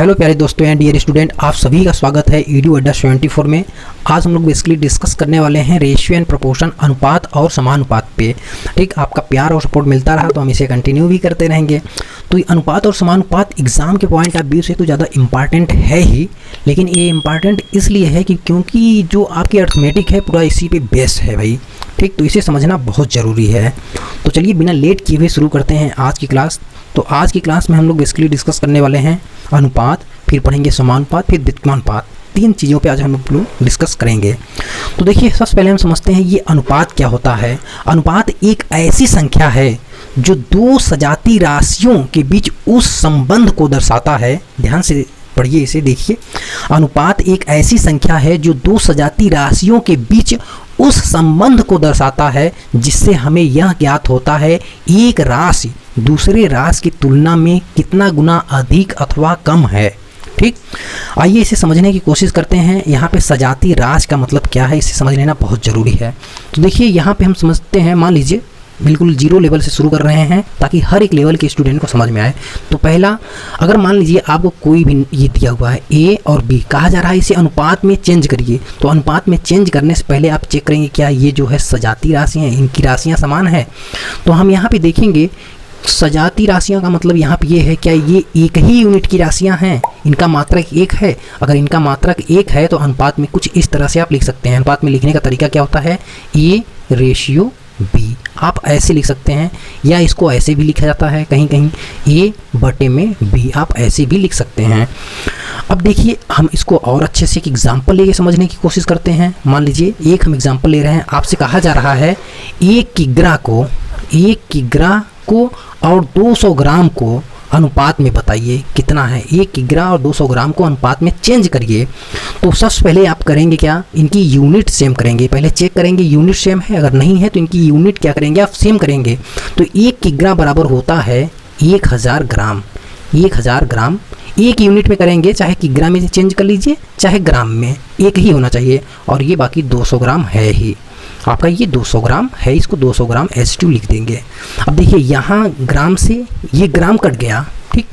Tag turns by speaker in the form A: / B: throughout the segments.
A: Hello प्यारे दोस्तों and dear student, आप सभी का स्वागत है ईडू अड्डा 74 में। आज हम लोग बेसिकली डिस्कस करने वाले हैं रेशियो एंड प्रोपोर्शन, अनुपात और समानुपात पे। ठीक, आपका प्यार और सपोर्ट मिलता रहा तो हम इसे कंटिन्यू भी करते रहेंगे। तो ये अनुपात और समानुपात एग्जाम के पॉइंट ऑफ व्यू से तो ज़्यादा इंपॉर्टेंट है ही, लेकिन ये इंपॉर्टेंट इसलिए है कि क्योंकि जो आपकी अर्थमेटिक है पूरा इसी पे बेस है भाई। ठीक, तो इसे समझना बहुत ज़रूरी है। तो चलिए बिना लेट किए हुए शुरू करते हैं आज की क्लास। तो आज की क्लास में हम लोग बेसिकली डिस्कस करने वाले हैं अनुपात, फिर पढ़ेंगे समानुपात, फिर द्वितीयानुपात। तीन चीज़ों पे आज हम लोग डिस्कस करेंगे। तो देखिए, सबसे पहले हम समझते हैं ये अनुपात क्या होता है। अनुपात एक ऐसी संख्या है जो दो सजाती राशियों के बीच उस संबंध को दर्शाता है। ध्यान से पढ़िए इसे, देखिए। अनुपात एक ऐसी संख्या है जो दो सजाती राशियों के बीच उस संबंध को दर्शाता है जिससे हमें यह ज्ञात होता है एक राशि दूसरे राशि की तुलना में कितना गुना अधिक अथवा कम है। ठीक, आइए इसे समझने की कोशिश करते हैं। यहाँ पे सजाती राशि का मतलब क्या है, इसे समझ लेना बहुत ज़रूरी है। तो देखिए यहाँ पे हम समझते हैं, मान लीजिए बिल्कुल जीरो लेवल से शुरू कर रहे हैं ताकि हर एक लेवल के स्टूडेंट को समझ में आए। तो पहला, अगर मान लीजिए आपको कोई भी ये दिया हुआ है ए और बी, कहा जा रहा है इसे अनुपात में चेंज करिए। तो अनुपात में चेंज करने से पहले आप चेक करेंगे क्या ये जो है सजाती राशियाँ हैं, इनकी राशियाँ समान है। तो हम यहाँ पे देखेंगे सजाती राशियों का मतलब यहाँ पे ये है क्या ये एक ही यूनिट की राशियाँ हैं, इनका मात्रक एक है। अगर इनका मात्रक एक है तो अनुपात में कुछ इस तरह से आप लिख सकते हैं। अनुपात में लिखने का तरीका क्या होता है, ए रेशियो बी, आप ऐसे लिख सकते हैं, या इसको ऐसे भी लिखा जाता है कहीं कहीं, ए बटे में बी, आप ऐसे भी लिख सकते हैं। अब देखिए हम इसको और अच्छे से एक एग्जाम्पल लेके समझने की कोशिश करते हैं। मान लीजिए एक हम एग्जाम्पल ले रहे हैं, आपसे कहा जा रहा है एक किग्रा को और 200 ग्राम को अनुपात में बताइए कितना है। 1 किग्रा और 200 ग्राम को अनुपात में चेंज करिए। तो सबसे पहले आप करेंगे क्या, इनकी यूनिट सेम करेंगे। पहले चेक करेंगे यूनिट सेम है, अगर नहीं है तो इनकी यूनिट क्या करेंगे, आप सेम करेंगे। तो 1 किग्रा बराबर होता है 1000 ग्राम। 1000 ग्राम एक यूनिट में करेंगे, चाहे किग्रा में चेंज कर लीजिए चाहे ग्राम में, एक ही होना चाहिए। और ये बाकी 200 ग्राम है ही, आपका ये 200 ग्राम है, इसको 200 ग्राम H2 लिख देंगे। अब देखिए यहाँ ग्राम से ये ग्राम कट गया, ठीक,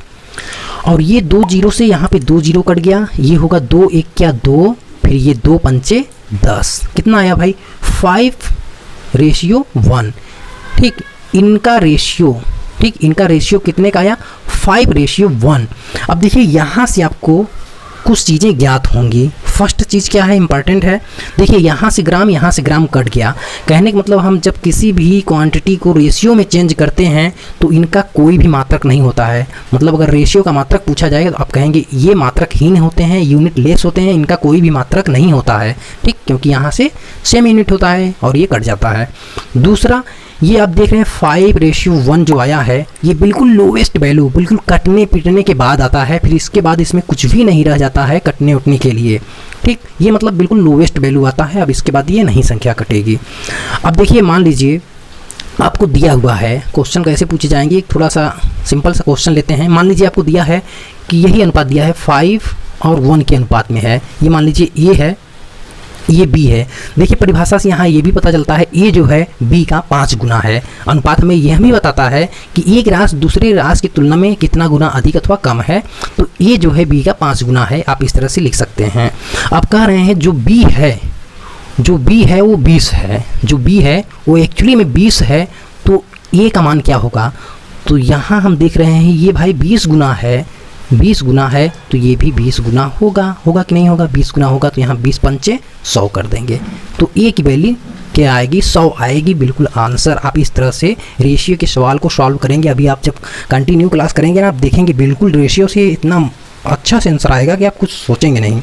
A: और ये 2 जीरो से यहाँ पे 2 जीरो कट गया, ये होगा 2 एक क्या 2, फिर ये 2 पंचे 10, कितना आया भाई 5:1। ठीक, इनका रेशियो कितने का आया 5:1। अब देखिए यहाँ से आपको कुछ चीज़ें ज्ञात होंगी। फर्स्ट चीज़ क्या है, इंपॉर्टेंट है। देखिए यहाँ से ग्राम कट गया, कहने का मतलब हम जब किसी भी क्वांटिटी को रेशियो में चेंज करते हैं तो इनका कोई भी मात्रक नहीं होता है। मतलब अगर रेशियो का मात्रक पूछा जाएगा तो आप कहेंगे ये मात्रकहीन होते हैं, यूनिट लेस होते हैं, इनका कोई भी मात्रक नहीं होता है। ठीक, क्योंकि यहाँ से सेम यूनिट होता है और ये कट जाता है। दूसरा, ये आप देख रहे हैं 5:1 जो आया है, ये बिल्कुल लोवेस्ट वैल्यू, बिल्कुल कटने पिटने के बाद आता है, फिर इसके बाद इसमें कुछ भी नहीं रह जाता है कटने उठने के लिए। ठीक, ये मतलब बिल्कुल लोवेस्ट वैल्यू आता है, अब इसके बाद ये नहीं संख्या कटेगी। अब देखिए मान लीजिए आपको दिया हुआ है, क्वेश्चन कैसे पूछे जाएंगे, एक थोड़ा सा सिंपल सा क्वेश्चन लेते हैं। मान लीजिए आपको दिया है कि यही अनुपात दिया है 5 और 1 के अनुपात में है। ये मान लीजिए ए है, ये बी है। देखिए परिभाषा से यहाँ ये भी पता चलता है ए जो है बी का 5 गुना है। अनुपात हमें यह भी बताता है कि एक राशि दूसरे राशि की तुलना में कितना गुना अधिक अथवा कम है। तो ए जो है बी का 5 गुना है, आप इस तरह से लिख सकते हैं। अब कह रहे हैं जो बी है वो 20 है, जो बी है वो एक्चुअली में 20 है, तो ए का मान क्या होगा। तो यहाँ हम देख रहे हैं ये भाई 20 गुना है, तो ये भी 20 गुना होगा कि नहीं होगा, 20 गुना होगा। तो यहाँ 20 पंचे 100 कर देंगे, तो ए की वैल्यू क्या आएगी 100 आएगी। बिल्कुल आंसर। आप इस तरह से रेशियो के सवाल को सॉल्व करेंगे। अभी आप जब कंटिन्यू क्लास करेंगे ना, आप देखेंगे बिल्कुल रेशियो से इतना अच्छा से आंसर आएगा कि आप कुछ सोचेंगे नहीं।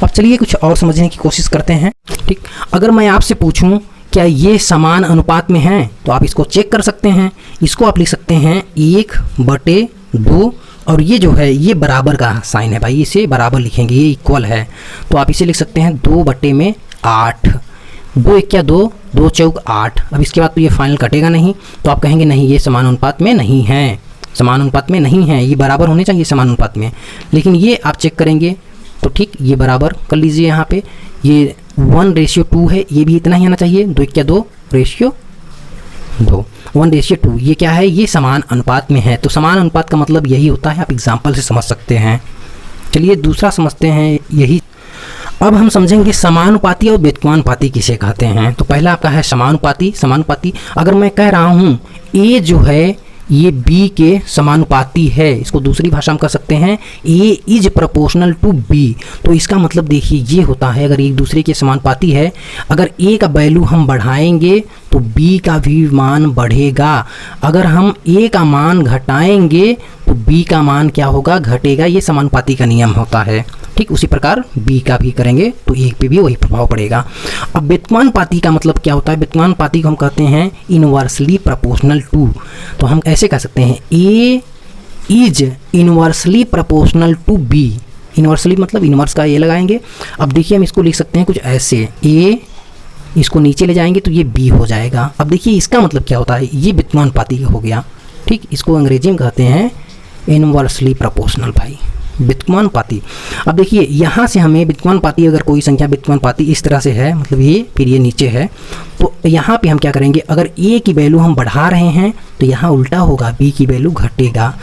A: अब चलिए कुछ और समझने की कोशिश करते हैं। ठीक, अगर मैं आपसे पूछूँ क्या ये समान अनुपात में हैं, तो आप इसको चेक कर सकते हैं। इसको आप लिख सकते हैं 1/2, और ये जो है ये बराबर का साइन है भाई, इसे बराबर लिखेंगे, ये इक्वल है। तो आप इसे लिख सकते हैं 2/8। 2 एक क्या 2, 2 चौक 8। अब इसके बाद तो ये फाइनल कटेगा नहीं, तो आप कहेंगे नहीं ये समानुपात में नहीं है, ये बराबर होने चाहिए समानुपात में। लेकिन ये आप चेक करेंगे तो ठीक ये बराबर कर लीजिए। यहाँ पे ये 1:2 है, ये भी इतना ही आना चाहिए। 2 एक क्या 2 रेशियो 2, 1:2। ये क्या है, ये समान अनुपात में है। तो समान अनुपात का मतलब यही होता है, आप एग्जाम्पल से समझ सकते हैं। चलिए दूसरा समझते हैं यही। अब हम समझेंगे समानुपाती और व्युत्क्रमानुपाती किसे कहते हैं। तो पहला आपका है समानुपाती। समानुपाती अगर मैं कह रहा हूँ ए जो है ये बी के समानुपाती है, इसको दूसरी भाषा में कह सकते हैं A is proportional to B. तो इसका मतलब देखिए ये होता है, अगर एक दूसरे के समानुपाती है, अगर ए का वैल्यू हम बढ़ाएंगे तो बी का भी मान बढ़ेगा, अगर हम ए का मान घटाएंगे तो बी का मान क्या होगा, घटेगा। ये समानुपाती का नियम होता है। ठीक उसी प्रकार बी का भी करेंगे तो ए पे भी वही प्रभाव पड़ेगा। अब व्युत्क्रमानुपाती का मतलब क्या होता है, व्युत्क्रमानुपाती को हम कहते हैं इनवर्सली प्रोपोर्शनल टू। तो हम ऐसे कह सकते हैं A is inversely proportional to B. Inversely मतलब इनवर्स का ए लगाएंगे। अब देखिए हम इसको लिख सकते हैं कुछ ऐसे, ए इसको नीचे ले जाएंगे तो ये बी हो जाएगा। अब देखिए इसका मतलब क्या होता है, ये व्युत्क्रमानुपाती हो गया। ठीक इसको अंग्रेजी में कहते हैं इनवर्सली प्रोपोर्शनल भाई, व्युत्क्रमानुपाती। अब देखिए यहाँ से हमें व्युत्क्रमानुपाती, अगर कोई संख्या व्युत्क्रमानुपाती इस तरह से है, मतलब ये फिर ये नीचे है, तो यहाँ पे हम क्या करेंगे, अगर ए की वैल्यू हम बढ़ा रहे हैं तो यहाँ उल्टा होगा, बी की वैल्यू घटेगा।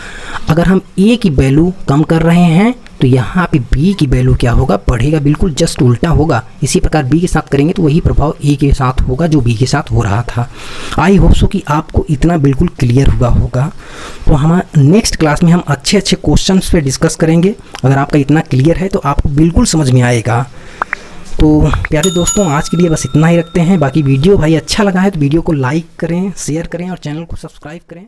A: अगर हम ए की वैल्यू कम कर रहे हैं तो यहाँ पे बी की वैल्यू क्या होगा, बढ़ेगा, बिल्कुल जस्ट उल्टा होगा। इसी प्रकार बी के साथ करेंगे तो वही प्रभाव ए के साथ होगा जो बी के साथ हो रहा था। आई होप सो कि आपको इतना बिल्कुल क्लियर हुआ होगा। तो हम नेक्स्ट क्लास में हम अच्छे अच्छे क्वेश्चंस पे डिस्कस करेंगे। अगर आपका इतना क्लियर है तो आपको बिल्कुल समझ में आएगा। तो प्यारे दोस्तों आज के लिए बस इतना ही रखते हैं। बाकी वीडियो भाई अच्छा लगा है तो वीडियो को लाइक करें, शेयर करें और चैनल को सब्सक्राइब करें।